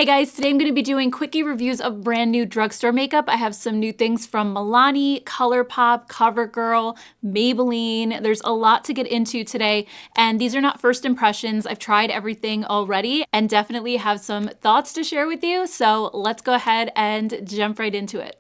Hey guys, today I'm going to be doing quickie reviews of brand new drugstore makeup. I have some new things from Milani, Colourpop, CoverGirl, Maybelline. There's a lot to get into today, and these are not first impressions. I've tried everything already and definitely have some thoughts to share with you, so let's go ahead and jump right into it.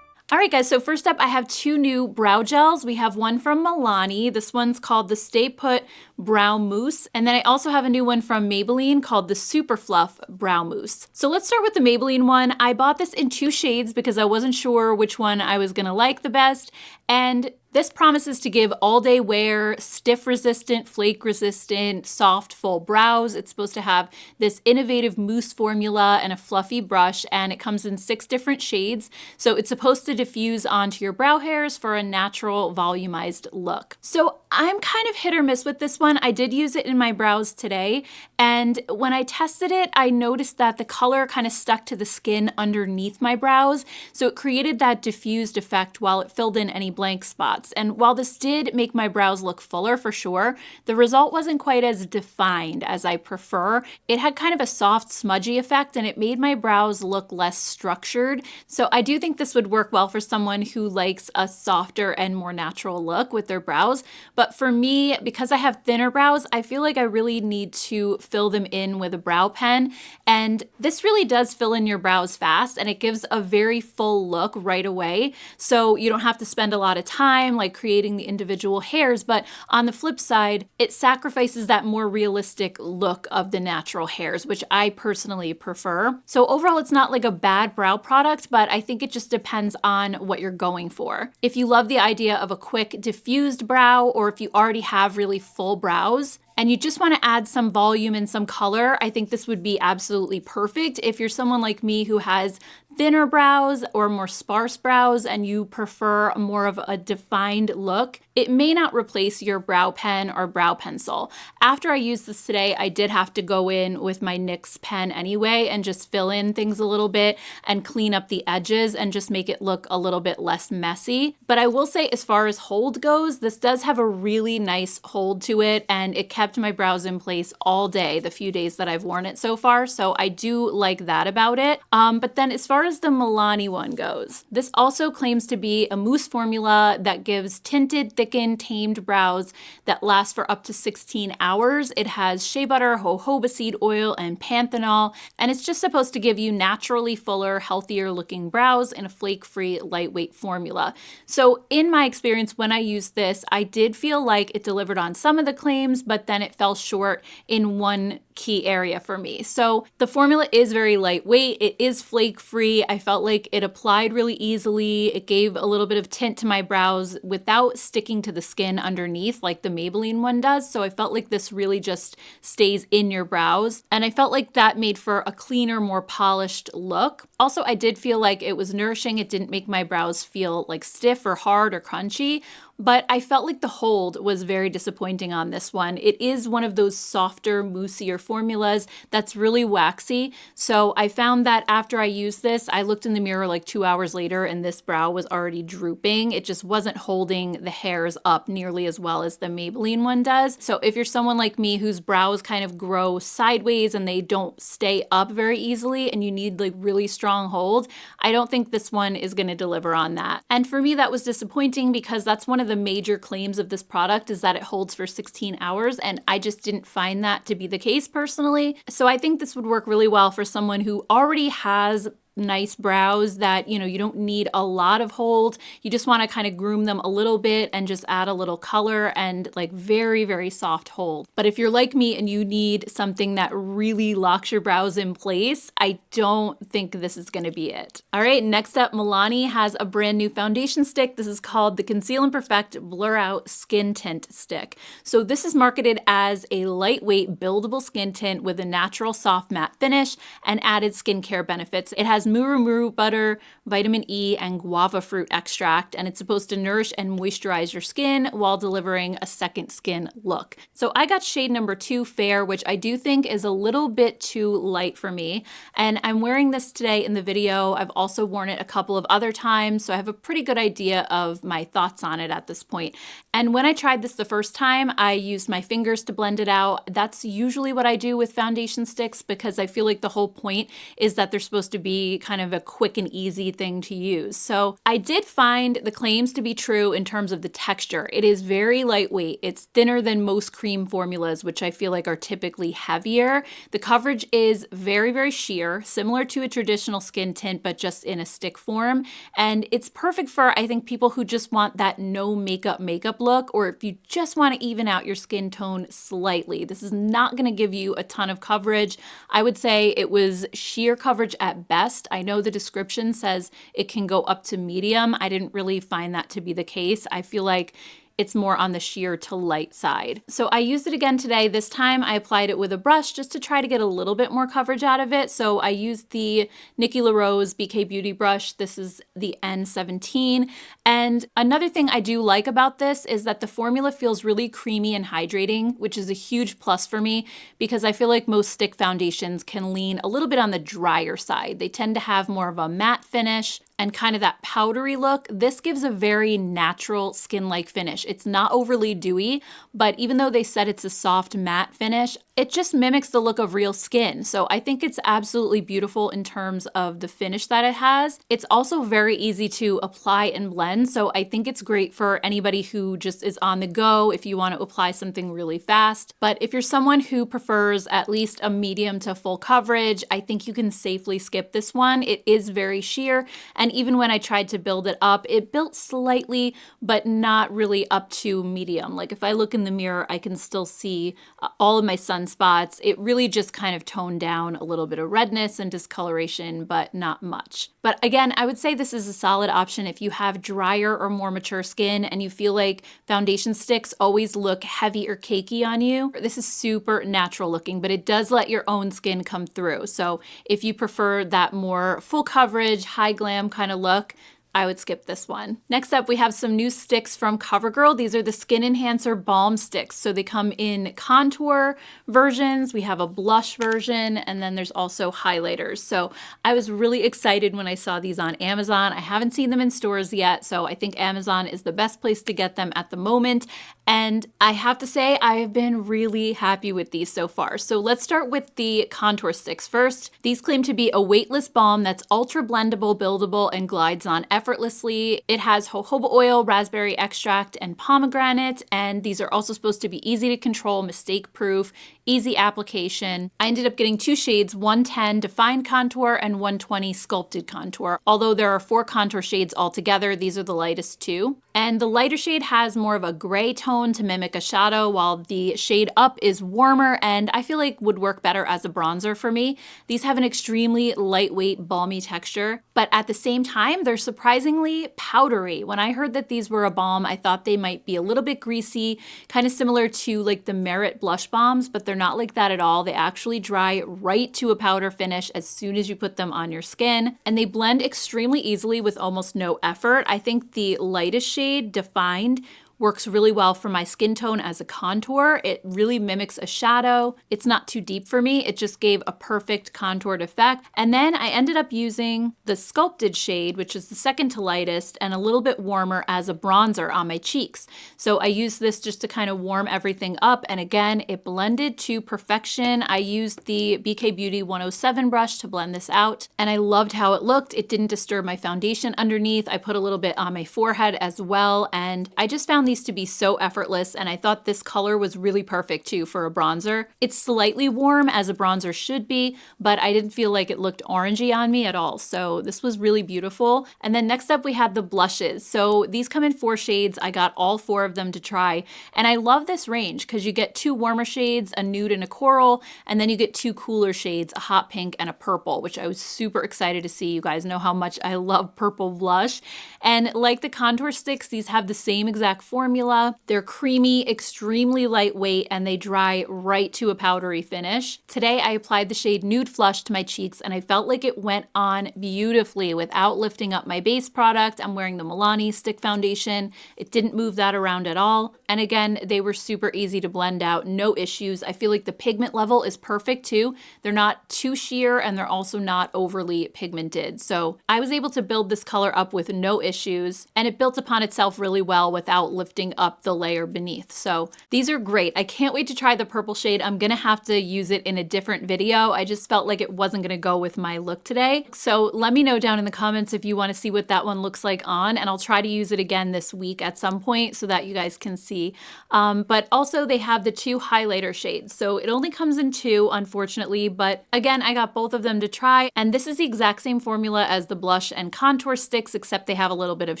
All right, guys, so first up, I have two new brow gels. We have one from Milani. This one's called the Stay Put Brow Mousse. And then I also have a new one from Maybelline called the Super Fluff Brow Mousse. So let's start with the Maybelline one. I bought this in two shades because I wasn't sure which one I was gonna like the best. And this promises to give all-day wear, stiff resistant, flake resistant, soft, full brows. It's supposed to have this innovative mousse formula and a fluffy brush, and it comes in 6 different shades. So it's supposed to diffuse onto your brow hairs for a natural, volumized look. So I'm kind of hit or miss with this one. I did use it in my brows today, and when I tested it, I noticed that the color kind of stuck to the skin underneath my brows. So it created that diffused effect while it filled in any blank spots. And while this did make my brows look fuller for sure, the result wasn't quite as defined as I prefer. It had kind of a soft, smudgy effect, and it made my brows look less structured. So I do think this would work well for someone who likes a softer and more natural look with their brows. But for me, because I have thinner brows, I feel like I really need to fill them in with a brow pen. And this really does fill in your brows fast, and it gives a very full look right away. So you don't have to spend a lot of time like creating the individual hairs, but on the flip side, it sacrifices that more realistic look of the natural hairs, which I personally prefer. So overall, it's not like a bad brow product, but I think it just depends on what you're going for. If you love the idea of a quick diffused brow, or if you already have really full brows, and you just want to add some volume and some color, I think this would be absolutely perfect. If you're someone like me who has thinner brows or more sparse brows and you prefer more of a defined look, it may not replace your brow pen or brow pencil. After I used this today, I did have to go in with my NYX pen anyway and just fill in things a little bit and clean up the edges and just make it look a little bit less messy. But I will say, as far as hold goes, this does have a really nice hold to it, and it kept my brows in place all day, the few days that I've worn it so far. So I do like that about it. But then as far as the Milani one goes, this also claims to be a mousse formula that gives tinted, thickened, tamed brows that last for up to 16 hours. It has shea butter, jojoba seed oil, and panthenol, and it's just supposed to give you naturally fuller, healthier looking brows in a flake-free, lightweight formula. So in my experience, when I used this, I did feel like it delivered on some of the claims, but then it fell short in one key area for me. So the formula is very lightweight. It is flake-free. I felt like it applied really easily. It gave a little bit of tint to my brows without sticking to the skin underneath like the Maybelline one does. So I felt like this really just stays in your brows. And I felt like that made for a cleaner, more polished look. Also, I did feel like it was nourishing. It didn't make my brows feel like stiff or hard or crunchy. But I felt like the hold was very disappointing on this one. It is one of those softer, moussier formulas that's really waxy. So I found that after I used this, I looked in the mirror like 2 hours later and this brow was already drooping. It just wasn't holding the hairs up nearly as well as the Maybelline one does. So if you're someone like me whose brows kind of grow sideways and they don't stay up very easily and you need like really strong hold, I don't think this one is going to deliver on that. And for me, that was disappointing because that's one of the major claims of this product is that it holds for 16 hours, and I just didn't find that to be the case personally. So I think this would work really well for someone who already has nice brows that, you know, you don't need a lot of hold. You just want to kind of groom them a little bit and just add a little color and like very, very soft hold. But if you're like me and you need something that really locks your brows in place, I don't think this is going to be it. All right, next up, Milani has a brand new foundation stick. This is called the Conceal and Perfect Blur Out Skin Tint Stick. So this is marketed as a lightweight buildable skin tint with a natural soft matte finish and added skincare benefits. It has muru butter, vitamin E, and guava fruit extract, and it's supposed to nourish and moisturize your skin while delivering a second skin look. So I got shade number 2 Fair, which I do think is a little bit too light for me. And I'm wearing this today in the video. I've also worn it a couple of other times, so I have a pretty good idea of my thoughts on it at this point. And when I tried this the first time, I used my fingers to blend it out. That's usually what I do with foundation sticks because I feel like the whole point is that they're supposed to be kind of a quick and easy thing to use. So I did find the claims to be true in terms of the texture. It is very lightweight. It's thinner than most cream formulas, which I feel like are typically heavier. The coverage is very, very sheer, similar to a traditional skin tint, but just in a stick form. And it's perfect for, I think, people who just want that no makeup look, or if you just want to even out your skin tone slightly. This is not going to give you a ton of coverage. I would say it was sheer coverage at best. I know the description says it can go up to medium. I didn't really find that to be the case. I feel like it's more on the sheer to light side. So I used it again today. This time I applied it with a brush just to try to get a little bit more coverage out of it. So I used the Nikki LaRose BK Beauty brush. This is the N17. And another thing I do like about this is that the formula feels really creamy and hydrating, which is a huge plus for me because I feel like most stick foundations can lean a little bit on the drier side. They tend to have more of a matte finish and kind of that powdery look. This gives a very natural skin-like finish. It's not overly dewy, but even though they said it's a soft matte finish, it just mimics the look of real skin. So I think it's absolutely beautiful in terms of the finish that it has. It's also very easy to apply and blend. So I think it's great for anybody who just is on the go if you want to apply something really fast. But if you're someone who prefers at least a medium to full coverage, I think you can safely skip this one. It is very sheer. And even when I tried to build it up, it built slightly, but not really up to medium. Like if I look in the mirror, I can still see all of my sunspots. It really just kind of toned down a little bit of redness and discoloration, but not much. But again, I would say this is a solid option if you have drier or more mature skin and you feel like foundation sticks always look heavy or cakey on you. This is super natural looking, but it does let your own skin come through. So if you prefer that more full coverage, high glam kind of look, I would skip this one. Next up, we have some new sticks from CoverGirl. These are the Skin Enhancer Balm Sticks. So they come in contour versions. We have a blush version, and then there's also highlighters. So I was really excited when I saw these on Amazon. I haven't seen them in stores yet, so I think Amazon is the best place to get them at the moment. And I have to say, I have been really happy with these so far. So let's start with the contour sticks first. These claim to be a weightless balm that's ultra blendable, buildable, and glides on effortlessly. It has jojoba oil, raspberry extract, and pomegranate, and these are also supposed to be easy to control, mistake-proof, easy application. I ended up getting 2 shades, 110 Defined Contour and 120 Sculpted Contour. Although there are 4 contour shades altogether, these are the lightest 2. And the lighter shade has more of a gray tone to mimic a shadow, while the shade up is warmer and I feel like would work better as a bronzer for me. These have an extremely lightweight, balmy texture, but at the same time, they're surprisingly powdery. When I heard that these were a balm, I thought they might be a little bit greasy, kind of similar to like the Merit blush balms, but they're not like that at all. They actually dry right to a powder finish as soon as you put them on your skin, and they blend extremely easily with almost no effort. I think the lightest shade, Defined, works really well for my skin tone as a contour. It really mimics a shadow. It's not too deep for me. It just gave a perfect contoured effect. And then I ended up using the Sculpted shade, which is the second to lightest and a little bit warmer as a bronzer on my cheeks. So I used this just to kind of warm everything up. And again, it blended to perfection. I used the BK Beauty 107 brush to blend this out, and I loved how it looked. It didn't disturb my foundation underneath. I put a little bit on my forehead as well, and I just found found these to be so effortless, and I thought this color was really perfect too for a bronzer. It's slightly warm, as a bronzer should be, but I didn't feel like it looked orangey on me at all, so this was really beautiful. And then next up we had the blushes. So these come in 4 shades. I got all 4 of them to try, and I love this range because you get 2 warmer shades, a nude and a coral, and then you get 2 cooler shades, a hot pink and a purple, which I was super excited to see. You guys know how much I love purple blush. And like the contour sticks, these have the same exact formula. They're creamy, extremely lightweight, and they dry right to a powdery finish. Today I applied the shade Nude Flush to my cheeks, and I felt like it went on beautifully without lifting up my base product. I'm wearing the Milani stick foundation. It didn't move that around at all. And again, they were super easy to blend out, no issues. I feel like the pigment level is perfect too. They're not too sheer, and they're also not overly pigmented. So I was able to build this color up with no issues, and it built upon itself really well without lifting up the layer beneath. So these are great. I can't wait to try the purple shade. I'm gonna have to use it in a different video. I just felt like it wasn't gonna go with my look today. So let me know down in the comments if you wanna see what that one looks like on, and I'll try to use it again this week at some point so that you guys can see. But also they have the 2 highlighter shades. So it only comes in 2, unfortunately, but again, I got both of them to try, and this is the exact same formula as the blush and contour sticks, except they have a little bit of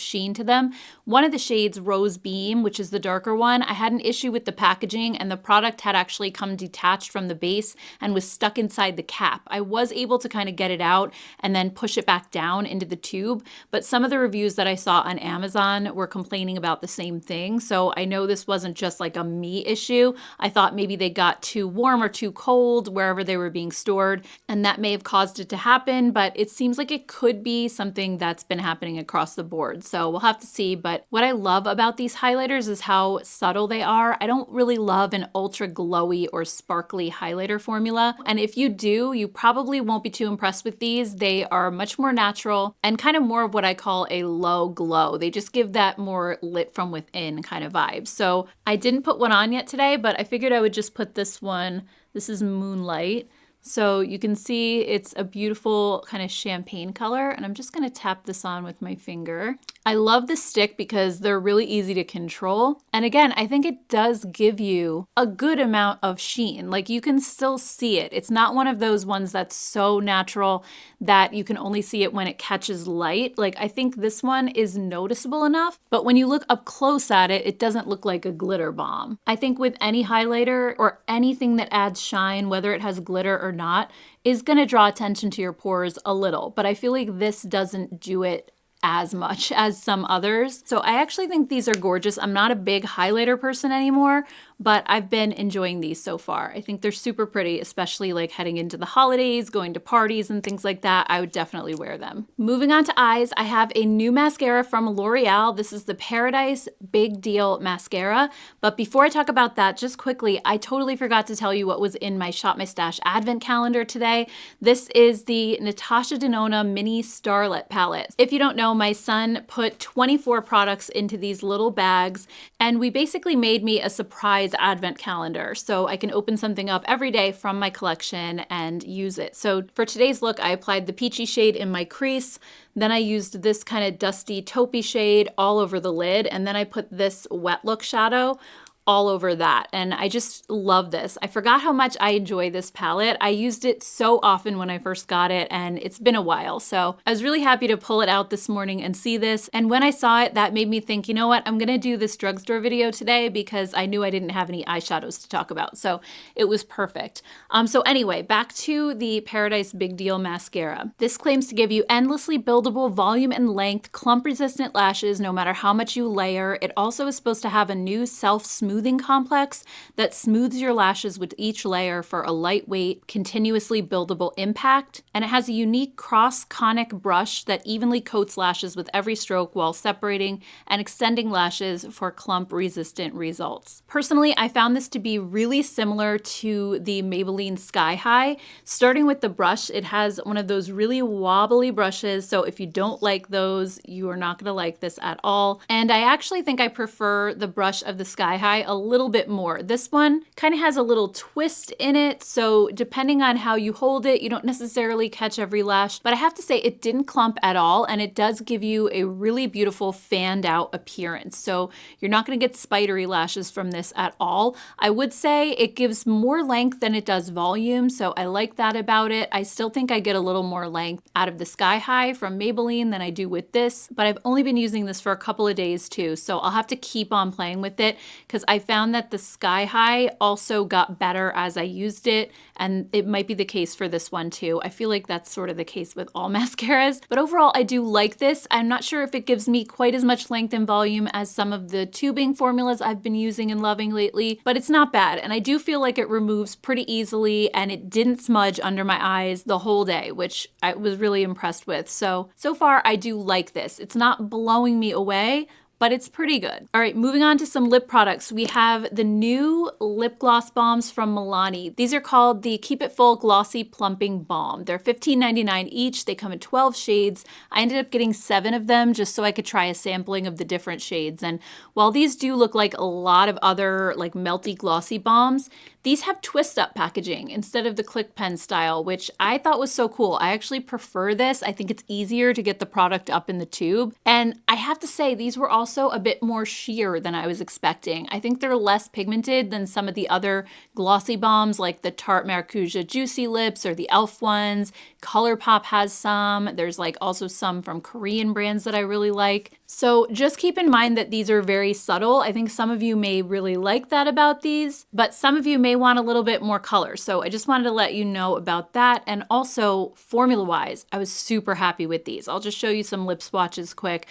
sheen to them. One of the shades, Rose Beam, which is the darker one, I had an issue with the packaging, and the product had actually come detached from the base and was stuck inside the cap. I was able to kind of get it out and then push it back down into the tube, but some of the reviews that I saw on Amazon were complaining about the same thing. So I know this wasn't just like a me issue. I thought maybe they got too warm or too cold wherever they were being stored, and that may have caused it to happen, but it seems like it could be something that's been happening across the board. So we'll have to see. But what I love about these highlighters is how subtle they are. I don't really love an ultra glowy or sparkly highlighter formula, and if you do, you probably won't be too impressed with these. They are much more natural and kind of more of what I call a low glow. They just give that more lit from within kind of vibe. So I didn't put one on yet today, but I figured I would just put this one. This is Moonlight. So you can see it's a beautiful kind of champagne color, and I'm just gonna tap this on with my finger. I love the stick because they're really easy to control. And again, I think it does give you a good amount of sheen. Like, you can still see it. It's not one of those ones that's so natural that you can only see it when it catches light. Like, I think this one is noticeable enough, but when you look up close at it, it doesn't look like a glitter bomb. I think with any highlighter or anything that adds shine, whether it has glitter or not, is gonna draw attention to your pores a little, but I feel like this doesn't do it as much as some others. So I actually think these are gorgeous. I'm not a big highlighter person anymore, but I've been enjoying these so far. I think they're super pretty, especially like heading into the holidays, going to parties and things like that. I would definitely wear them. Moving on to eyes, I have a new mascara from L'Oreal. This is the Paradise Big Deal Mascara. But before I talk about that, just quickly, I totally forgot to tell you what was in my Shop My Stash advent calendar today. This is the Natasha Denona Mini Starlet Palette. If you don't know, my son put 24 products into these little bags, and we basically made me a surprise advent calendar, so I can open something up every day from my collection and use it. So for today's look, I applied the peachy shade in my crease, then I used this kind of dusty taupey shade all over the lid, and then I put this wet look shadow all over that. And I just love this. I forgot how much I enjoy this palette. I used it so often when I first got it, and it's been a while. So I was really happy to pull it out this morning and see this. And when I saw it, that made me think, you know what, I'm gonna do this drugstore video today because I knew I didn't have any eyeshadows to talk about. So it was perfect. So anyway, back to the Paradise Big Deal Mascara. This claims to give you endlessly buildable volume and length, clump resistant lashes no matter how much you layer. It also is supposed to have a new self-smoothing complex that smooths your lashes with each layer for a lightweight, continuously buildable impact. And it has a unique cross-conic brush that evenly coats lashes with every stroke while separating and extending lashes for clump-resistant results. Personally, I found this to be really similar to the Maybelline Sky High. Starting with the brush, it has one of those really wobbly brushes, so if you don't like those, you are not gonna like this at all. And I actually think I prefer the brush of the Sky High a little bit more. This one kind of has a little twist in it, so depending on how you hold it, you don't necessarily catch every lash, but I have to say it didn't clump at all, and it does give you a really beautiful fanned out appearance. So you're not going to get spidery lashes from this at all. I would say it gives more length than it does volume, so I like that about it. I still think I get a little more length out of the Sky High from Maybelline than I do with this, but I've only been using this for a couple of days too, so I'll have to keep on playing with it because I found that the Sky High also got better as I used it, and it might be the case for this one too. I feel like that's sort of the case with all mascaras, but overall I do like this. I'm not sure if it gives me quite as much length and volume as some of the tubing formulas I've been using and loving lately, but it's not bad, and I do feel like it removes pretty easily, and it didn't smudge under my eyes the whole day, which I was really impressed with. So far I do like this. It's not blowing me away, but it's pretty good. All right, moving on to some lip products. We have the new lip gloss balms from Milani. These are called the Keep It Full Glossy Plumping Balm. They're $15.99 each. They come in 12 shades. I ended up getting 7 of them just so I could try a sampling of the different shades. And while these do look like a lot of other like melty glossy balms, these have twist up packaging instead of the click pen style, which I thought was so cool. I actually prefer this. I think it's easier to get the product up in the tube. And I have to say, these were also a bit more sheer than I was expecting. I think they're less pigmented than some of the other glossy balms like the Tarte Maracuja Juicy Lips or the e.l.f. ones. Colourpop has some. There's like also some from Korean brands that I really like. So just keep in mind that these are very subtle. I think some of you may really like that about these, but some of you may want a little bit more color. So I just wanted to let you know about that. And also formula-wise, I was super happy with these. I'll just show you some lip swatches quick.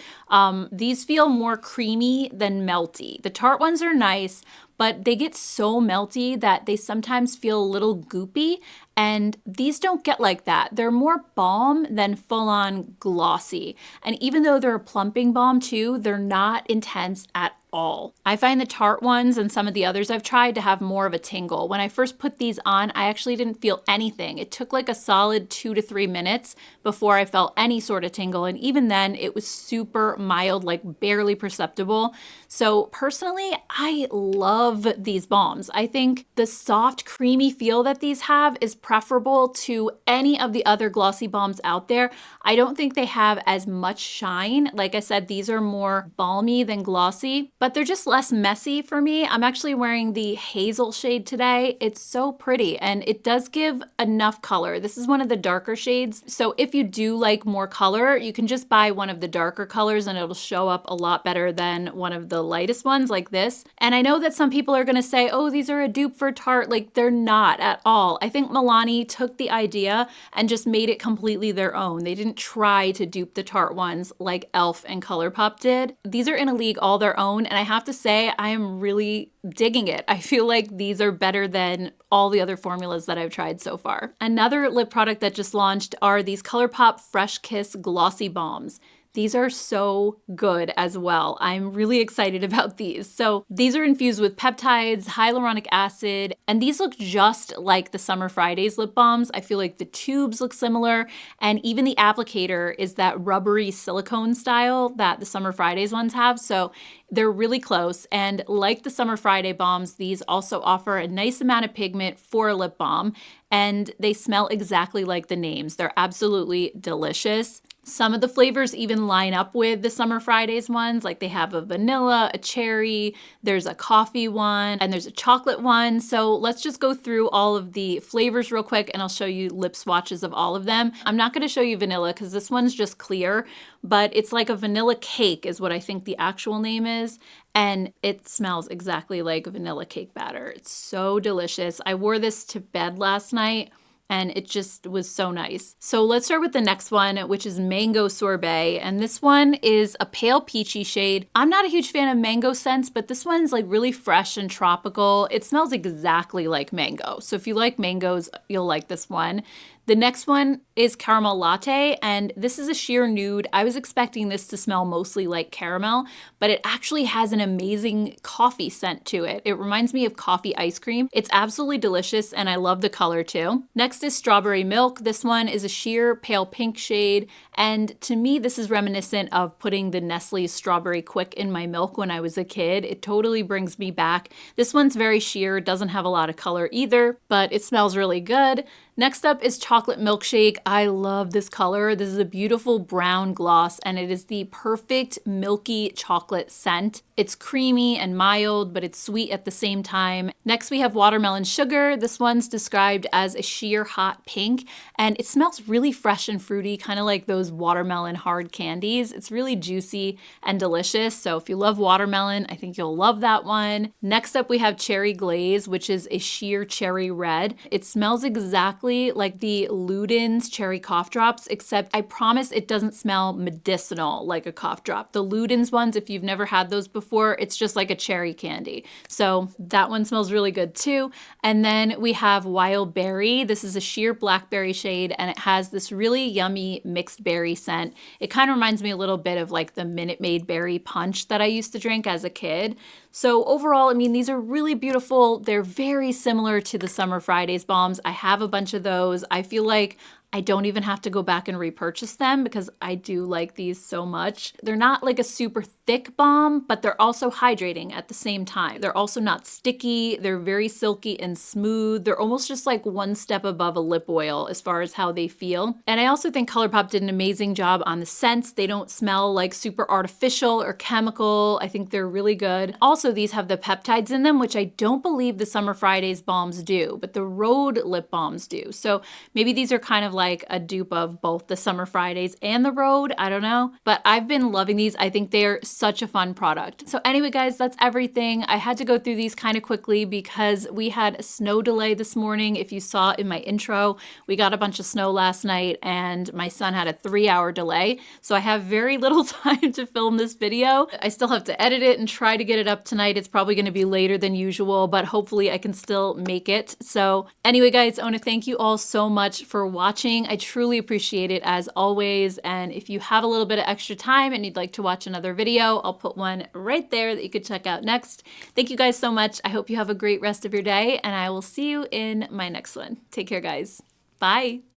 These feel more creamy than melty. The Tarte ones are nice, but they get so melty that they sometimes feel a little goopy, and these don't get like that. They're more balm than full-on glossy. And even though they're a plumping balm too, they're not intense at all. I find the Tarte ones and some of the others I've tried to have more of a tingle. When I first put these on, I actually didn't feel anything. It took like a solid 2 to 3 minutes before I felt any sort of tingle, and even then it was super mild, like barely perceptible. So personally, I love these balms. I think the soft, creamy feel that these have is preferable to any of the other glossy balms out there. I don't think they have as much shine. Like I said, these are more balmy than glossy, but they're just less messy for me. I'm actually wearing the hazel shade today. It's so pretty, and it does give enough color. This is one of the darker shades. So if you do like more color, you can just buy one of the darker colors and it'll show up a lot better than one of the lightest ones like this. And I know that some people are gonna say, oh, these are a dupe for Tarte. Like, they're not at all. I think Milani took the idea and just made it completely their own. They didn't try to dupe the Tarte ones like e.l.f. and Colourpop did. These are in a league all their own, and I have to say, I am really digging it. I feel like these are better than all the other formulas that I've tried so far. Another lip product that just launched are these Colourpop Fresh Kiss Glossy Balms. These are so good as well. I'm really excited about these. So these are infused with peptides, hyaluronic acid, and these look just like the Summer Fridays lip balms. I feel like the tubes look similar, and even the applicator is that rubbery silicone style that the Summer Fridays ones have. So they're really close, and like the Summer Friday balms, these also offer a nice amount of pigment for a lip balm, and they smell exactly like the names. They're absolutely delicious. Some of the flavors even line up with the Summer Fridays ones, like they have a vanilla, a cherry, there's a coffee one, and there's a chocolate one. So let's just go through all of the flavors real quick, and I'll show you lip swatches of all of them. I'm not gonna show you vanilla because this one's just clear, but it's like a vanilla cake is what I think the actual name is. And it smells exactly like vanilla cake batter. It's so delicious. I wore this to bed last night, and it just was so nice. So let's start with the next one, which is Mango Sorbet. And this one is a pale peachy shade. I'm not a huge fan of mango scents, but this one's like really fresh and tropical. It smells exactly like mango. So if you like mangoes, you'll like this one. The next one is Caramel Latte, and this is a sheer nude. I was expecting this to smell mostly like caramel, but it actually has an amazing coffee scent to it. It reminds me of coffee ice cream. It's absolutely delicious, and I love the color too. Next is Strawberry Milk. This one is a sheer pale pink shade, and to me, this is reminiscent of putting the Nestle Strawberry Quick in my milk when I was a kid. It totally brings me back. This one's very sheer, doesn't have a lot of color either, but it smells really good. Next up is Chocolate Milkshake. I love this color. This is a beautiful brown gloss, and it is the perfect milky chocolate scent. It's creamy and mild, but it's sweet at the same time. Next, we have Watermelon Sugar. This one's described as a sheer hot pink, and it smells really fresh and fruity, kind of like those watermelon hard candies. It's really juicy and delicious, so if you love watermelon, I think you'll love that one. Next up, we have Cherry Glaze, which is a sheer cherry red. It smells exactly like the Luden's cherry cough drops, except I promise it doesn't smell medicinal like a cough drop. The Luden's ones, if you've never had those before, it's just like a cherry candy. So that one smells really good too. And then we have Wild Berry. This is a sheer blackberry shade, and it has this really yummy mixed berry scent. It kind of reminds me a little bit of like the Minute Maid berry punch that I used to drink as a kid. So overall, I mean, these are really beautiful. They're very similar to the Summer Fridays balms. I have a bunch of those. I feel like I don't even have to go back and repurchase them because I do like these so much. They're not like a super thick balm, but they're also hydrating at the same time. They're also not sticky. They're very silky and smooth. They're almost just like one step above a lip oil as far as how they feel. And I also think Colourpop did an amazing job on the scents. They don't smell like super artificial or chemical. I think they're really good. Also, these have the peptides in them, which I don't believe the Summer Fridays balms do, but the Rhode lip balms do. So maybe these are kind of like a dupe of both the Summer Fridays and the Rhode. I don't know, but I've been loving these. I think they're such a fun product. So anyway, guys, that's everything. I had to go through these kind of quickly because we had a snow delay this morning. If you saw in my intro, we got a bunch of snow last night and my son had a 3-hour delay. So I have very little time to film this video. I still have to edit it and try to get it up tonight. It's probably going to be later than usual, but hopefully I can still make it. So anyway, guys, I want to thank you all so much for watching. I truly appreciate it as always. And if you have a little bit of extra time and you'd like to watch another video, I'll put one right there that you could check out next. Thank you guys so much. I hope you have a great rest of your day, and I will see you in my next one. Take care, guys. Bye.